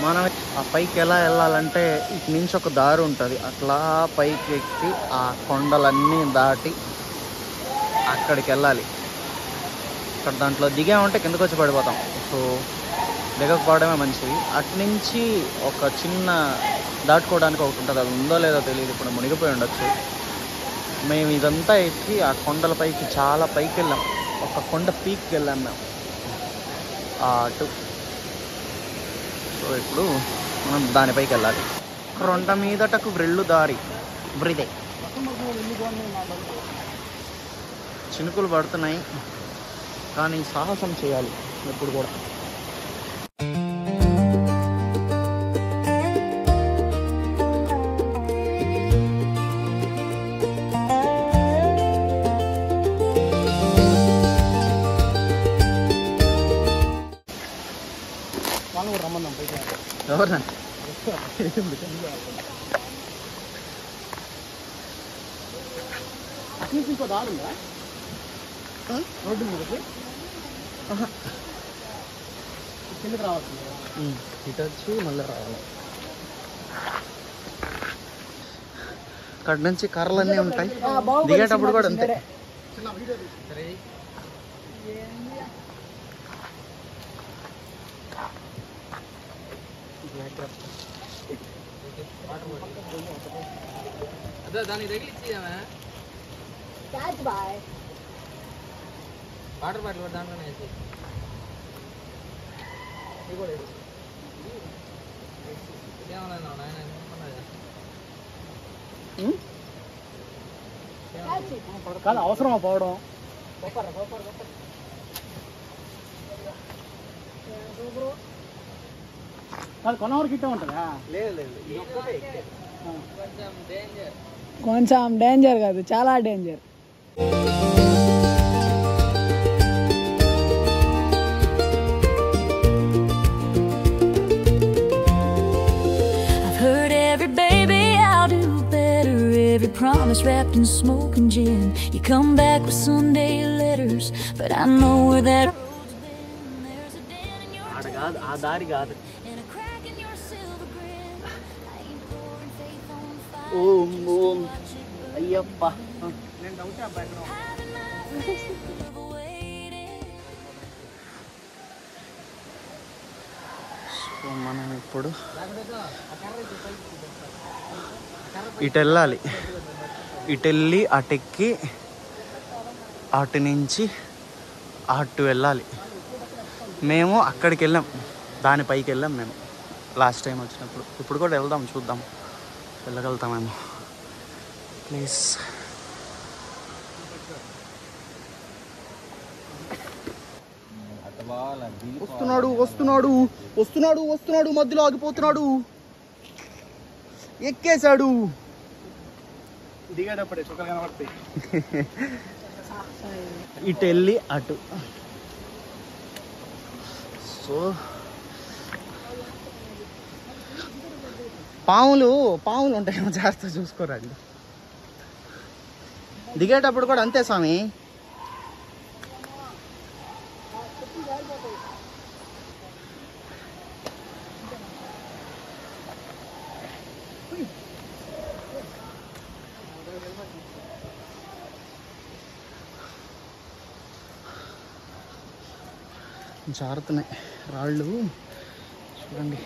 మనం ఆ పైకి ఎలా వెళ్ళాలంటే ఇటు నుంచి ఒక దారి ఉంటుంది, అట్లా పైకి ఎక్కి ఆ కొండలన్నీ దాటి అక్కడికి వెళ్ళాలి. అక్కడ దాంట్లో దిగామంటే కిందకు వచ్చి పడిపోతాం. సో దిగకపోవడమే మంచిది. అట్నుంచి ఒక చిన్న దాటుకోవడానికి ఒకటి ఉంటుంది, అది ఉందో లేదో తెలియదు, ఇప్పుడు మునిగిపోయి ఉండొచ్చు. మేము ఇదంతా ఎక్కి ఆ కొండల పైకి చాలా పైకి వెళ్ళాం, ఒక కొండ పీక్కి వెళ్ళాం మేము అటు. సో ఇప్పుడు మనం దానిపైకి వెళ్ళాలి. కొండ మీదటకు వెళ్ళు దారి బ్రిదే. చినుకులు పడుతున్నాయి కానీ సాహసం చేయాలి ఎప్పుడు కూడా. ఎవరు ఇంకో దారి ఉందా రోడ్డు మీదకి? కిందకి రావాల్సింది, ఇటు వచ్చి మళ్ళీ రావాలి. అక్కడ నుంచి కర్రలన్నీ ఉంటాయి, దిగేటప్పుడు కూడా అంతే. దానికి తగిలిచ్చేయమా వాటర్ బాటిల్ దాంట్లోనే వేసి కాదు అవసరమా పోవడం? అది కొనవరకు ఇట్టే ఉంటుందా? లేదు లేదు, కొంచెం డేంజర్ కాదు, చాలా danger. Promise wrapped in smoke and gin. You come back with Sunday letters, but I know where that road's been. There's a dent in your కాదు, ఆ దారి కాదు. and a crack in your silver grin. I ain't pouring faith on fire. ఓం ఓం అయ్యప్ప. నేను doubt అబ్బాయి Having my fill of waiting. So మనం ఇప్పుడు ఇటు వెళ్ళాలి, ఇటు వెళ్ళి అటెక్కి అటు నుంచి అటు వెళ్ళాలి. మేము అక్కడికి వెళ్ళాం, దానిపైకి వెళ్ళాం మేము లాస్ట్ టైం వచ్చినప్పుడు. ఇప్పుడు కూడా వెళ్దాం, చూద్దాం వెళ్ళగలుగుతామేమో. ప్లీజ్ వస్తున్నాడు వస్తున్నాడు వస్తున్నాడు వస్తున్నాడు, మధ్యలో ఆగిపోతున్నాడు, ఎక్కేశాడు. దిగేటప్పుడే చుక్కలు కనబడతాయి. ఇటు వెళ్ళి అటు. సో పాములు ఉంటాయేమో, జాగ్రత్త చూసుకోరండి. దిగేటప్పుడు కూడా అంతే స్వామి. జారుతున్నాయి రాళ్ళు చూడండి,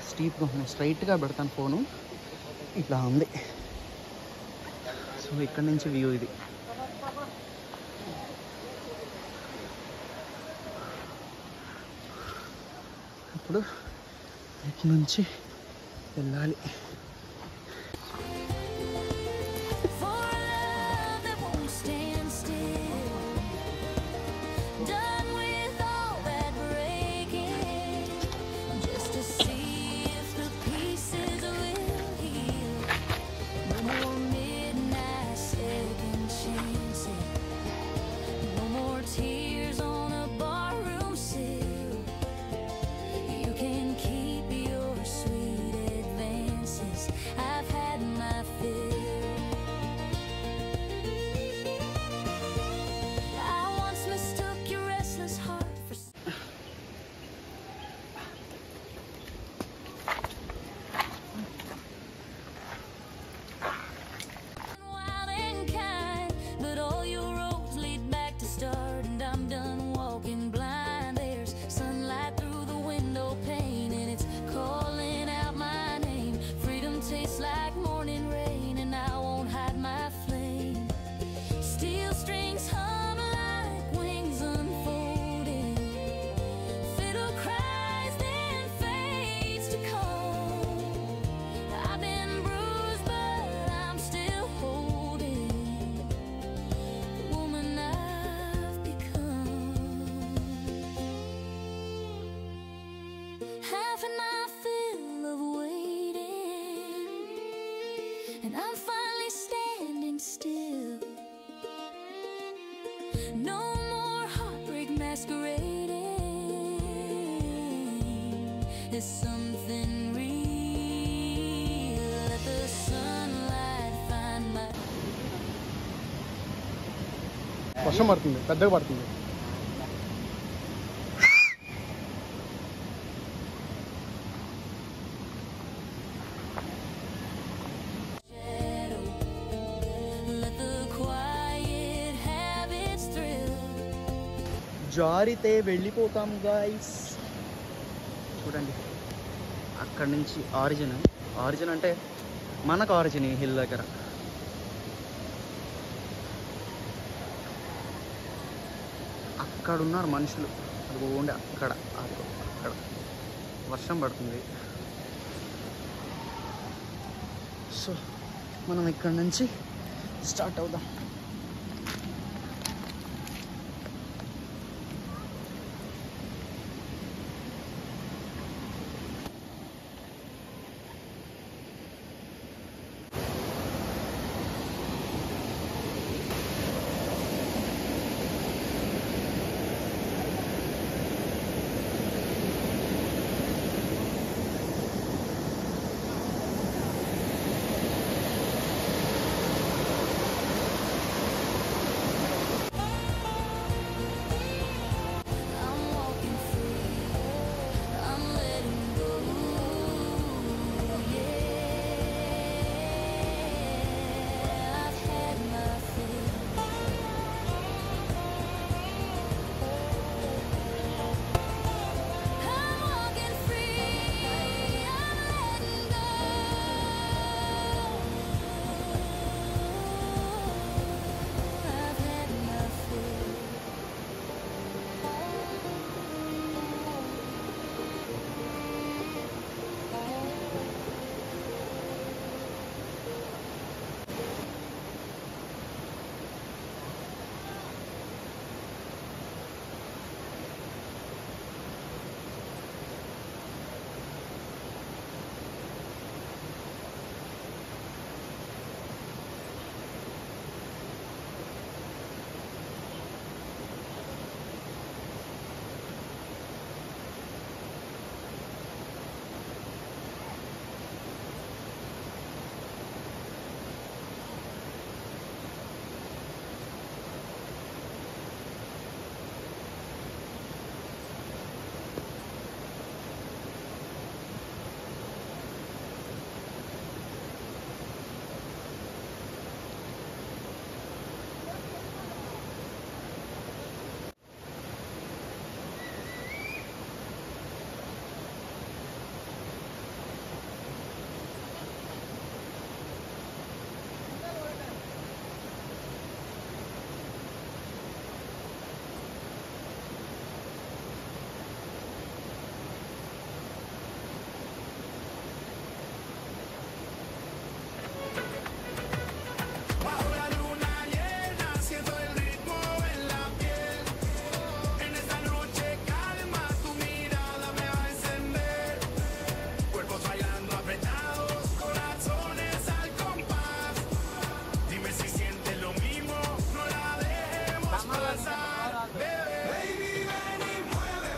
స్టీప్గా ఉన్నాయి. స్ట్రైట్గా పెడతాను ఫోను, ఇట్లా ఉంది. సో ఇక్కడ నుంచి వ్యూ ఇది. ఇప్పుడు ఇటు నుంచి వెళ్ళాలి. For love that won't stand still. Done with all that breaking. Just to see if the pieces will heal. No more midnight second chances. No more tears on a barroom sill. You can keep your sweet advances. No more heartbreak masquerading as something real. Let the sunlight find my వర్షం పడుతుంది, పెద్దగా పడుతుంది. shadow. Let the quiet have its thrill. జారితే వెళ్ళిపోతాం guys. చూడండి అక్కడి నుంచి origin అంటే మనకు ఆరిజిన్ ఈ హిల్ దగ్గర. అక్కడ ఉన్నారు మనుషులు, అది ఉండే అక్కడ వర్షం పడుతుంది. సో మనం ఇక్కడ నుంచి స్టార్ట్ అవుదాం. I'm walking free. I'm letting go. Yeah, I've had my fill. I'm walking free. I'm letting go. I've had my fill. Bajo la luna llena siento el ritmo en la piel. En esta noche calma tu mirada me va a encender. Cuerpos bailando apretados, corazones al compás. Dime si sientes lo mismo, no la dejemos pasar. Baby, ven y mueve.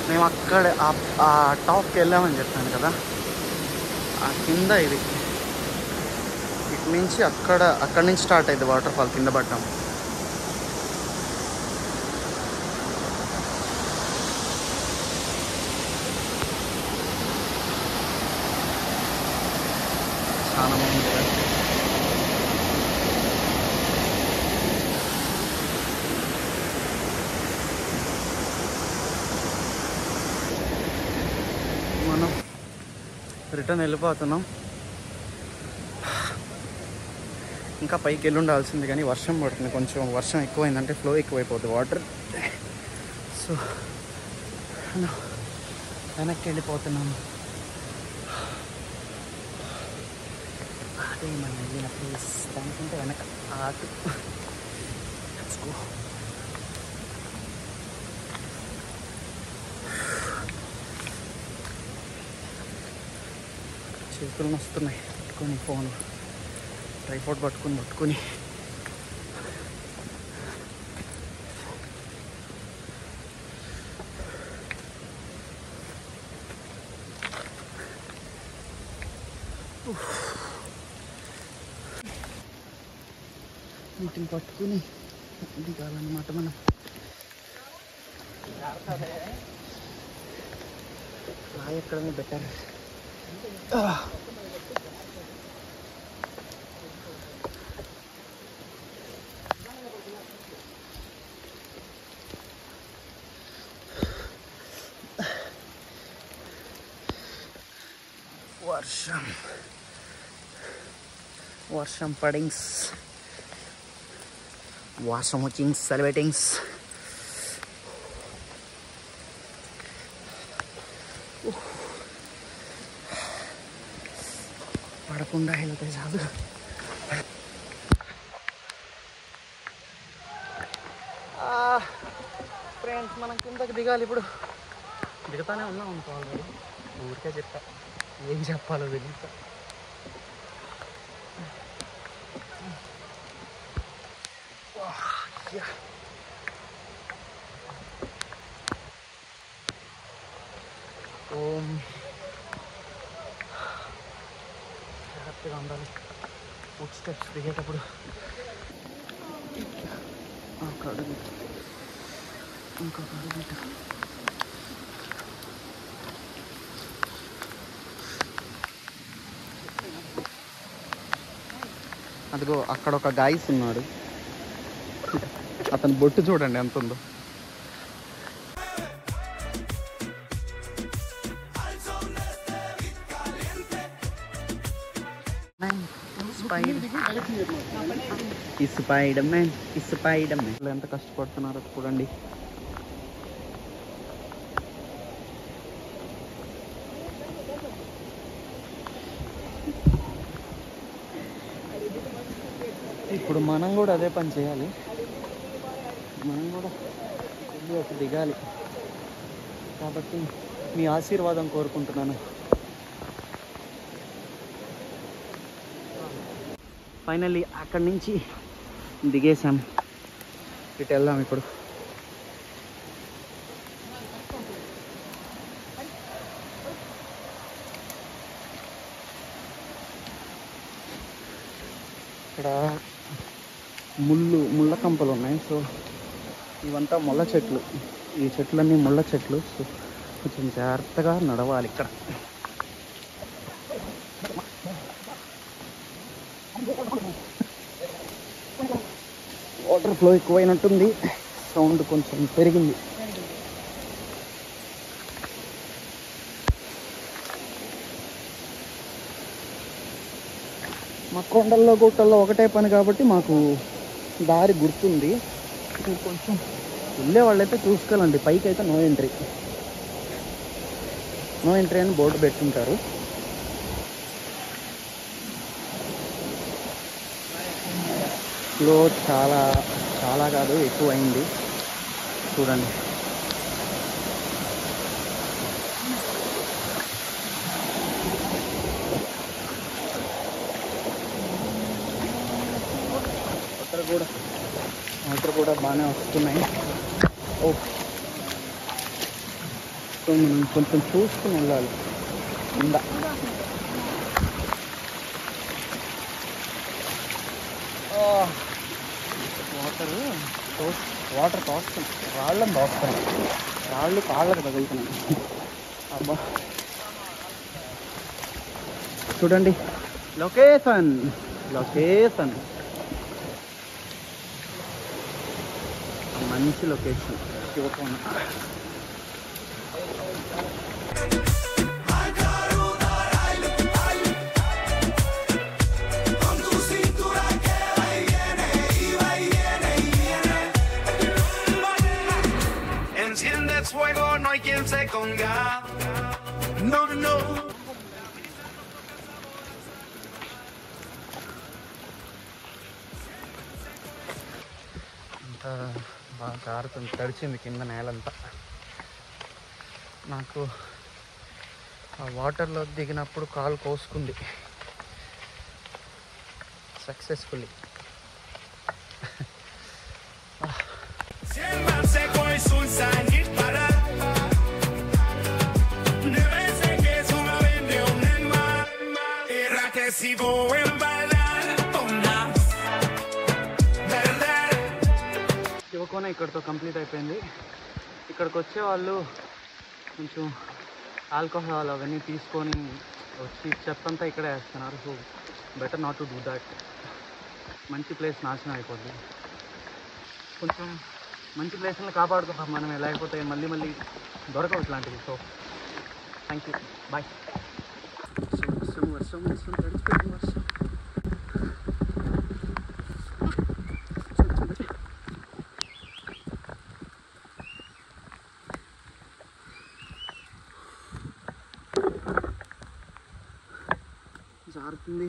మేము అక్కడ ఆ టాప్కి వెళ్ళామని చెప్పాను కదా, ఆ కింద ఇది ఇటు నుంచి అక్కడి నుంచి స్టార్ట్ అయింది వాటర్ ఫాల్ కింద పడ్డాం. చాలా బాగుంది కదా. మనం రిటర్న్ వెళ్ళిపోతున్నాం. ఇంకా పైకి వెళ్ళి ఉండాల్సింది కానీ వర్షం పడుతుంది. కొంచెం వర్షం ఎక్కువైందంటే ఫ్లో ఎక్కువైపోతుంది వాటర్. సో వెనక్కి వెళ్ళిపోతున్నాము. అదే మనం వెళ్ళిన ప్లేస్, దానికంటే వెనక ఆటు. Let's go. చేతులు వస్తున్నాయి పట్టుకొని ఫోన్. ట్రైపాడ్ పట్టుకుని వీటిని పట్టుకుని దిగాలన్నమాట మనం. రాయి ఎక్కడనే బెటర్. వర్షం పడింగ్స్, వర్షం వచ్చింగ్స్, సెలబ్రేటింగ్స్. పడకుండా వెళ్తే చాలు. ఫ్రెండ్స్ మనం కిందకి దిగాలి ఇప్పుడు. దిగుతానే ఉన్నాం అనుకో ఆల్రెడీ. ఊరికే చెప్పా, ఏం చెప్పాలో తెలియక. ఓం జాగ్రత్తగా ఉండాలి ఫుట్ స్టెప్స్ దిగేటప్పుడు. ఒక అడుగు, ఇంకొక అడుగు. అదిగో అక్కడ ఒక గాయస్ ఉన్నాడు, అతని బొట్టు చూడండి ఎంత ఉందో. స్పైడర్ మ్యాన్ ఎంత కష్టపడుతున్నారో చూడండి. ఇప్పుడు మనం కూడా అదే పని చేయాలి. మనం కూడా కొద్దిగా ఒకటి దిగాలి. కాబట్టి మీ ఆశీర్వాదం కోరుకుంటున్నాను. ఫైనల్లీ అక్కడి నుంచి దిగేసాం. ఇటు వెళ్దాం ఇప్పుడు. ఇక్కడ ముళ్ళ కంపలు ఉన్నాయి. సో ఇవంతా ముళ్ళ చెట్లు. ఈ చెట్లన్నీ ముళ్ళ చెట్లు. సో కొంచెం జాగ్రత్తగా నడవాలి ఇక్కడ. వాటర్ ఫ్లో ఎక్కువైనట్టుంది, సౌండ్ కొంచెం పెరిగింది. మా కొండల్లో గుట్టల్లో ఒకటే పని కాబట్టి మాకు దారి గుర్తుంది. కొంచెం వెళ్ళే వాళ్ళైతే చూసుకోవాలండి. పైకి అయితే నో ఎంట్రీ అని బోర్డు పెట్టుంటారు. ఫ్లో చాలా కాదు ఎక్కువ అయింది చూడండి. వాటర్ కూడా బాగానే వస్తున్నాయి. సో మనం కొంచెం చూసుకుని వెళ్ళాలి. కింద వాటర్ తోస్తున్నాయి, రాళ్ళని తోస్తున్నాయి. రాళ్ళు కాళ్ళకు తగులుతున్నాయి. అబ్బా చూడండి లొకేషన్ మంచి location. శివకోన Enciende el fuego, no hay quien se conga. No, no. అంతా బాగా జారుతుంది, తడిచింది కింద నేలంతా. నాకు ఆ వాటర్లో దిగినప్పుడు కాలు కోసుకుంది. Successfully. Si el mar seco es un sanit para debe ser que es una vende un mar era que sigo en bailar una verdad. శివకోన ఇక్కడితో కంప్లీట్ అయిపోయింది. ఇక్కడికి వచ్చే వాళ్ళు కొంచెం ఆల్కహాల్ అవన్నీ తీసుకొని వచ్చి చెత్తంతా ఇక్కడే వేస్తున్నారు. So better not to do that. మంచి ప్లేస్ నాశనం అయిపోద్ది. కొంచెం మంచి ప్లేస్ని కాపాడుకుంటాం మనమే, లేకపోతే మళ్ళీ మళ్ళీ దొరకవు ఇట్లాంటివి. So thank you, bye. వర్షం తడిచిపోయింది. వర్షం జారుతుంది.